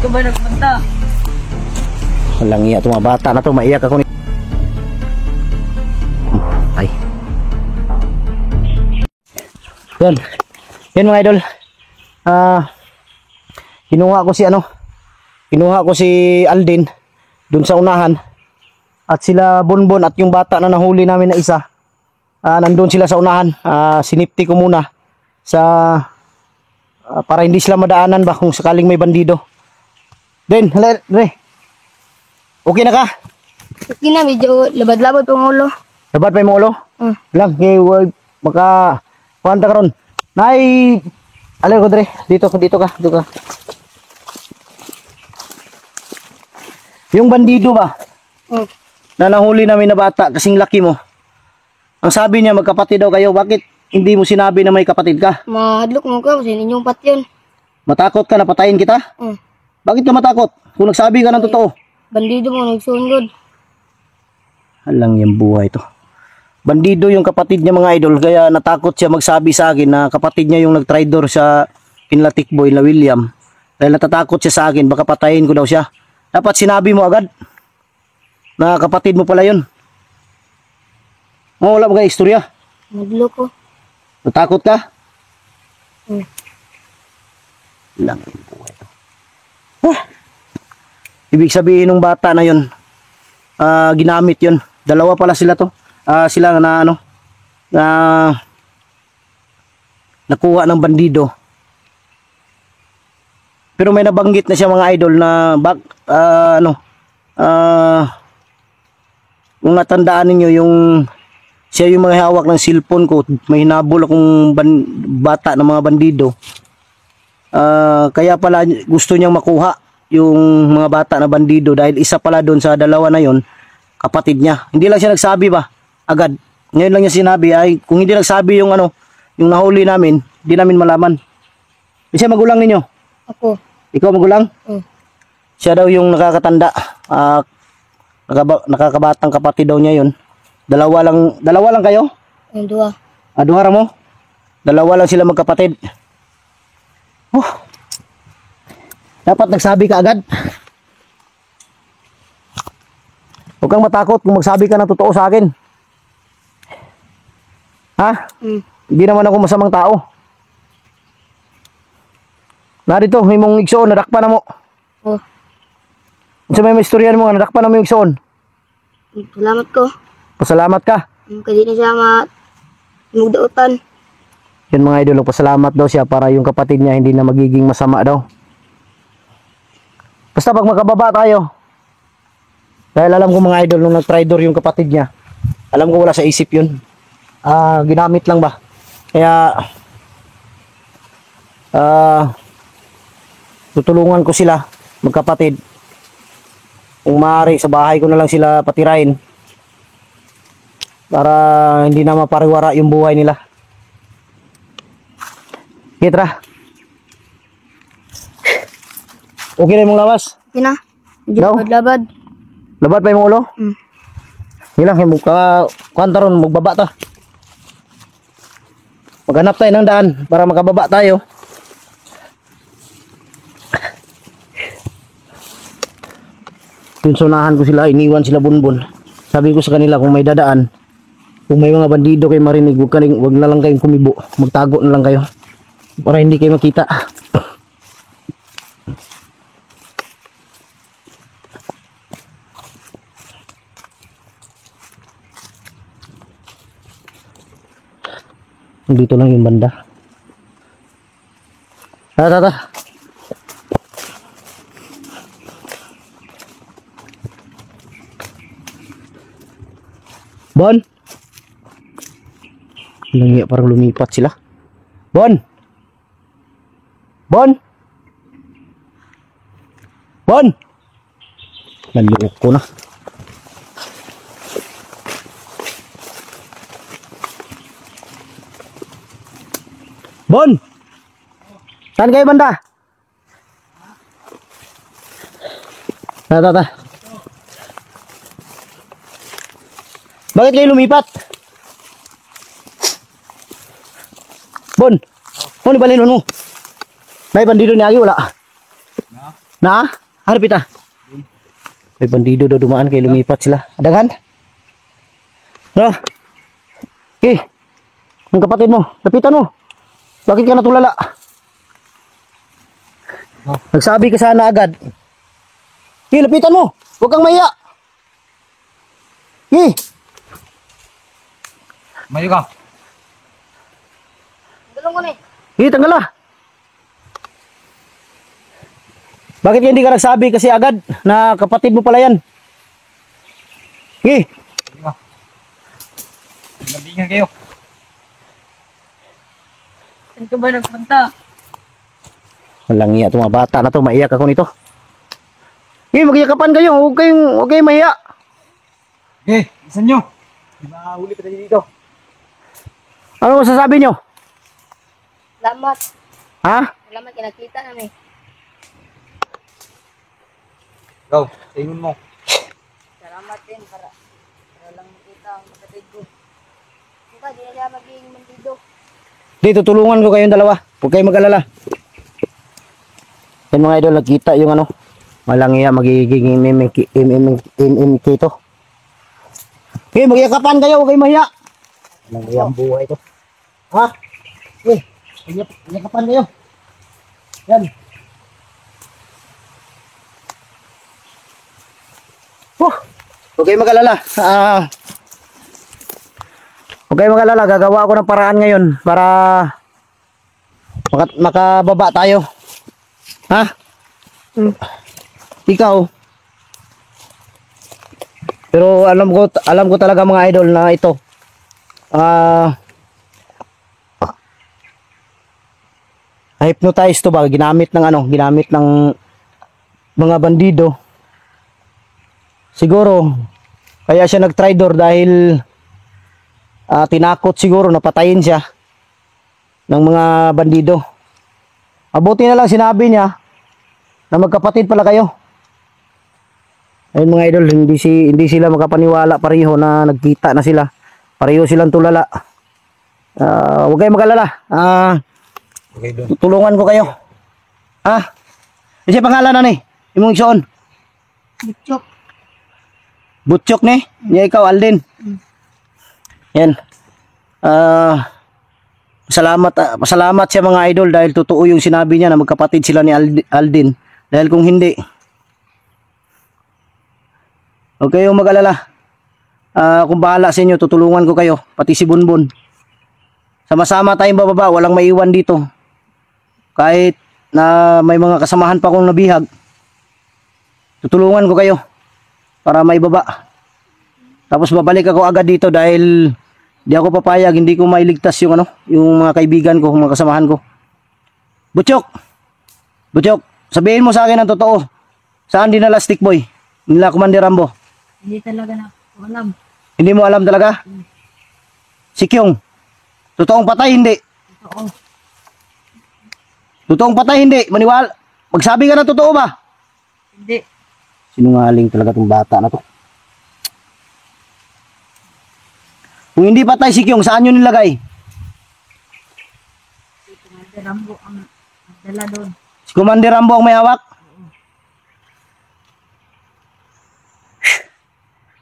ka ba nagpunta? Walang iya itong mga bata na to, maiyak ako ni... Ay. Yan mga idol. Kinuha ko si Aldin dun sa unahan. At sila Bonbon at yung bata na nahuli namin na isa. Nandun sila sa unahan. Sinipti ko muna sa para hindi sila madaanan ba kung sakaling may bandido. Den, hala, Dre. Okay na ka? Okay na, medyo labad-labad pang ulo. Dapat pa yung ulo? Lang, maka kuhanta ka ron. Nay, alay ko Dre, dito ka. Yung bandido ba? Na nahuli namin na bata, kasing laki mo. Ang sabi niya, magkapatid daw kayo. Bakit hindi mo sinabi na may kapatid ka? Mahadlok mo ka, kasi ninyong pat yun. Matakot ka na patayin kita? Bakit ka matakot? Kung nagsabi ka ng totoo. Bandido mo, nagsungod. Alang yung buhay to. Bandido yung kapatid niya mga idol, kaya natakot siya magsabi sa akin na kapatid niya yung nagtraidor sa pinlatik boy na William. Dahil natatakot siya sa akin, baka patayin ko daw siya. Dapat sinabi mo agad na kapatid mo pala yun. Wala mga istorya. Madlok ko. Natakot ka? Lang yung buhay to. Ibig sabihin ng bata na yun, ginamit yun. Dalawa pala sila to. Sila na nakuha ng bandido. Pero may nabanggit na siya mga idol na kung natandaan ninyo yung siya yung mga hawak ng cellphone ko, may hinabol akong bata ng mga bandido. Kaya pala gusto niyang makuha yung mga bata na bandido dahil isa pala doon sa dalawa na yon kapatid niya. Hindi lang siya nagsabi ba agad. Ngayon lang niya sinabi ay kung hindi nagsabi yung yung nahuli namin, hindi namin malaman. Siya magulang ninyo? Ako. Ikaw magulang? Siya daw yung nakakatanda. Nakakabatang kapatid daw niya yun. Dalawa lang kayo? Yung dua. Duha mo? Dalawa lang sila magkapatid. Dapat nagsabi ka agad. Huwag kang matakot kung magsabi ka ng totoo sa akin. Ha? Hindi naman ako masamang tao. Narito, may mong igsoon, nadakpa na mo. Sa may istoryan mo, nadakpa na mo yung igsoon. Salamat ko. Pasalamat ka. Kasi na siya mugdautan. Yun mga idol, pasalamat daw siya para yung kapatid niya hindi na magiging masama daw. Basta pag makababa tayo. Dahil alam ko mga idol, nung nag-traidor yung kapatid niya, alam ko wala sa isip yun. Ginamit lang ba? Kaya tutulungan ko sila magkapatid. Kung maaari sa bahay ko na lang sila patirain para hindi na mapariwara yung buhay nila. Kitra. Okay na yung mong lawas? Okay na. Labad-labad. Labad pa yung ulo? Hilang yung kanta ron, magbaba ta. Maghanap tayo ng daan para makababa tayo. Pinsunahan ko sila, iniwan sila Bonbon. Sabi ko sa kanila kung may dadaan, kung may mga bandido kayo marinig, wag na lang kayong kumibo. Magtago na lang kayo para hindi kayo makita. Dito lang yung banda. Tara. Bon. Langi parang lumipat sila. Bon. Naluok ko na. Bon. Saan kayo banda? Tara. Bakit kayo lumipat? Bon, ni balin mo. May bandido ni agi wala. Na? Harapit ah. May bandido daw dumaan kay lumipat sila. Daghan? No? Okay. Ang kapatid mo, lapitan mo. Bakit ka natulala? Nagsabi ka sana agad. Okay, lapitan mo. Huwag kang mahiya. Okay. Mayo ka. Tulong ko na eh. Okay, tanggal ah. Bakit hindi ka nagsabi kasi agad na kapatid mo pala yan? Okay. Nabingan kayo. Saan ka ba nagpunta? Walang iya itong mga bata na to. Maiyak ako nito. Okay, magyakapan kayo. Huwag kayong mahiya. Okay, isan nyo. Di ba huli pa tayo dito? Ano masasabi nyo? Salamat. Ha? Salamat kinakita namin. Go, tingin mo. Salamat din para lang makita ang kapatid ko. Buka, di na siya magiging mandido. Dito, tulungan ko kayong dalawa. Huwag kayong mag-alala. Yan mga idol, nagkita yung ano. Walang iya, magiging MMK to. Okay, magyakapan kayo. Huwag kayong mahiya. Walang iya ang buhay to. Ha? Okay, magyakapan kayo. Yan. Huwag kayong mag-alala. Huwag kayong mag-alala. Gagawa ako ng paraan ngayon para makababa tayo. Ha? Ikaw. Pero alam ko talaga mga idol na ito. Hypnotize to ba? Ginamit ng mga bandido. Siguro kaya siya nag-traitor dahil tinakot siguro na patayin siya ng mga bandido. Abuti na lang sinabi niya na magkapatid pala kayo. Ayun mga idol, hindi sila makapaniwala pareho na nagkita na sila. Pareho silang tulala. Huwag kayong mag-alala. Okay, doon. Tulungan ko kayo. Ha? Isa pangalan na ni? Imong igsoon. Butchok. Butchok ni? Niya ikaw, Alden. Yan. Salamat siya mga idol dahil totoo yung sinabi niya na magkapatid sila ni Alden. Dahil kung hindi, huwag kayong mag-alala. Kung bahala sa inyo, tutulungan ko kayo. Pati si Bunbun. Sama-sama tayong bababa. Walang maiwan dito. Kahit na may mga kasamahan pa akong nabihag, tutulungan ko kayo para maibaba. Tapos babalik ako agad dito dahil di ako papayag, hindi ko mailigtas yung mga kaibigan ko, mga kasamahan ko. Butchok, sabihin mo sa akin ang totoo. Saan dinala Stick Boy? Nila Commander Rambo. Hindi talaga na alam. Hindi mo alam talaga? Si Kyung, totoong patay hindi? Oo. Totoong patay hindi? Maniwala, magsabi ka na totoo ba? Hindi. Sinungaling talaga tong bata na to. Kung hindi patay si Kyung, saan yun nilagay? Si Commander Rambo ang nagdala doon. Si Commander Rambo ang may hawak?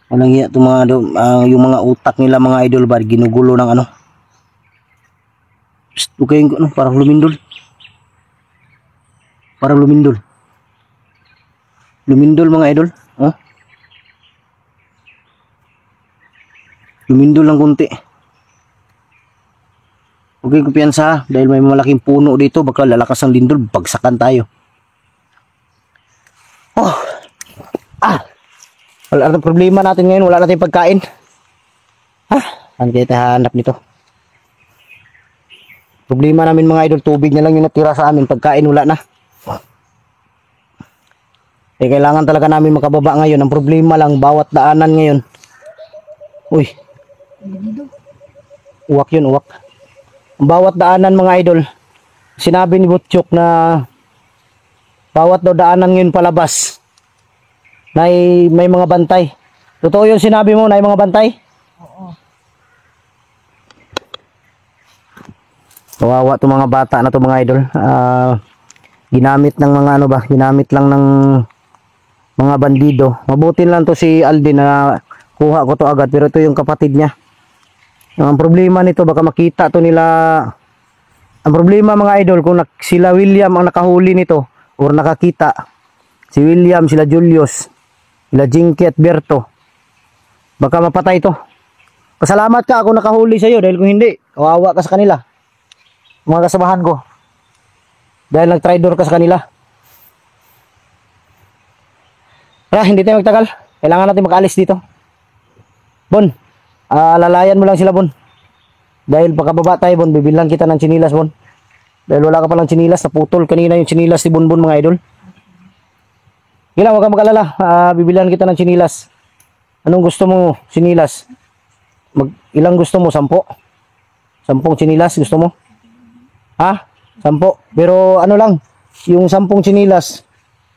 Walang iya itong yung mga utak nila mga idol ba, ginugulo ng ano. Psst, huwag kayong parang lumindol. Parang lumindol. Lumindol mga idol. Oh? Lumindol ng konti. Huwag kayong kumpiyansa dahil may malaking puno dito. Baka lalakas ang lindol. Bagsakan tayo. Oh. Wala na problema natin ngayon. Wala natin pagkain. Saan kaya tayo hanap nito? Problema namin mga idol. Tubig na lang yung natira sa amin. Pagkain wala na. Kailangan talaga namin makababa ngayon. Ang problema lang, bawat daanan ngayon. Uy. Uwak yun, uwak. Ang bawat daanan mga idol, sinabi ni Butchok na bawat daw daanan ngayon palabas na may mga bantay. Totoo yung sinabi mo na may mga bantay? Oo. Kawawa itong mga bata na ito mga idol. ginamit ng mga ano ba, ginamit lang ng mga bandido. Mabuti lang to si Aldin na kuha ko to agad, pero ito yung kapatid niya. Ang problema nito, baka makita to nila. Ang problema mga idol, kung sila William ang nakahuli nito or nakakita, si William, sila Julius, sila Jinky at Berto, baka mapatay to. Pasalamat ka ako nakahuli sa iyo, dahil kung hindi, kawawa ka sa kanila, mga kasamahan ko, dahil nag-traitor ka sa kanila. Tara, hindi tayo magtagal, kailangan natin makaalis dito. Bon, lalayan mo lang sila, Bon. Dahil pagkababa tayo, Bon, bibilang kita ng chinilas, Bon. Dahil wala ka palang chinilas, naputol kanina yung chinilas ni Bonbon, mga idol. Ilang, huwag kang mag-alala, bibilang kita ng chinilas. Anong gusto mo, chinilas? Ilang gusto mo? 10? 10 chinilas gusto mo? Ha? 10? Pero ano lang, yung 10 chinilas,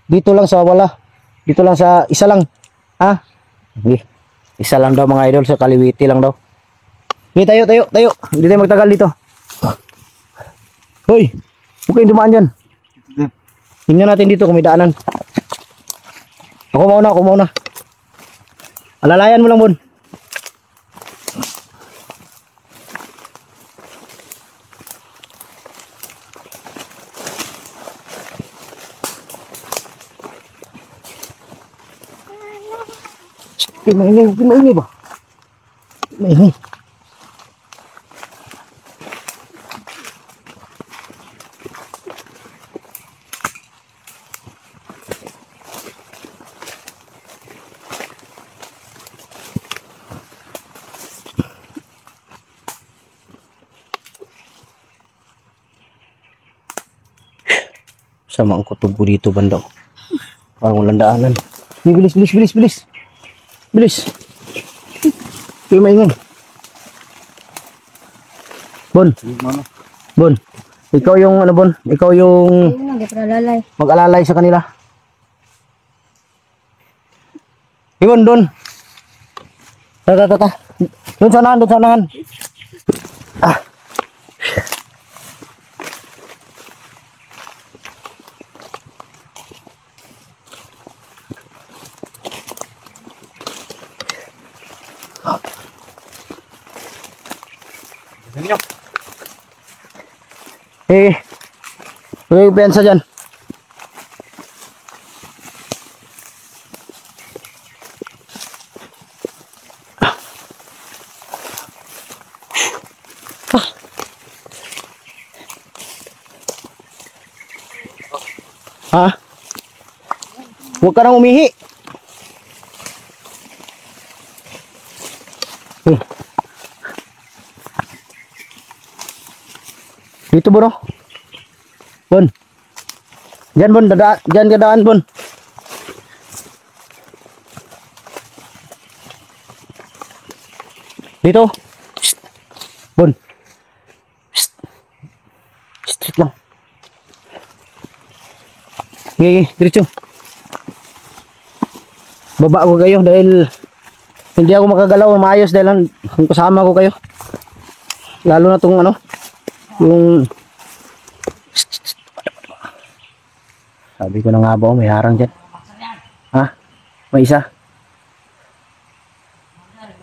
dito lang sa wala. Dito lang sa isa lang. Ha? Hindi. Isa lang daw mga idol, sa Kaliwiti lang daw. Hindi, tayo. Hindi tayo magtagal dito. Hoy, huwag kayong dumaan dyan. Tingnan natin dito kung may daanan. Ako mauna. Alalayan mo lang, Bon. Maingay ba? Maingay. Sama ang kutob ko dito, banda. Parang walang daanan. Bilis. Kayo maingay. Bon. Ikaw yung ano, Bon? Ikaw yung mag-alalay sa kanila. Iwan doon. Tata. Doon sa unahan. May pensa dyan. Ha? Huwag ka nang umihi. Dito, Bon. Bon. Diyan, Bon. Diyan ka daan, Bon. Dito. Psst. Bon. Psst. Straight lang. Diretso. Baba ko kayo dahil hindi ako makagalaw maayos dahil kasama ko kayo. Lalo na tong ano, yung sabi ko na nga ba, may harang dyan. Ha? May isa.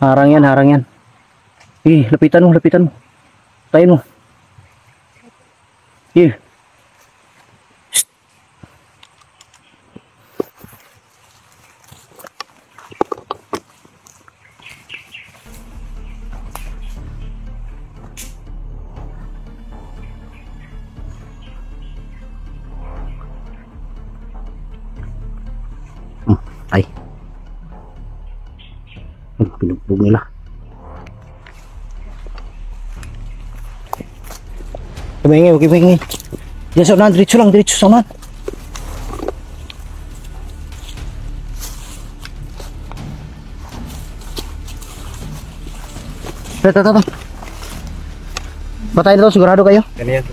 Harang yan. Lapitan mo. Tayo mo. Here. Ay. Pinugbog nila. Kumingay. Diyan sa unahan, diretso sa unahan. Tata. Patay na to, sigurado kayo? Ganyan.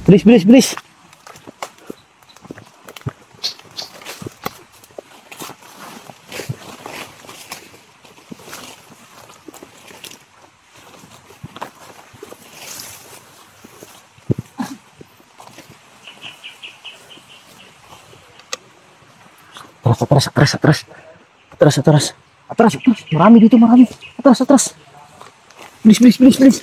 Bilis. Atras, atras, atras, atras. Atras, atras. Atras, atras. Marami dito, marami. Atras, atras. Bilis, bilis, bilis, bilis.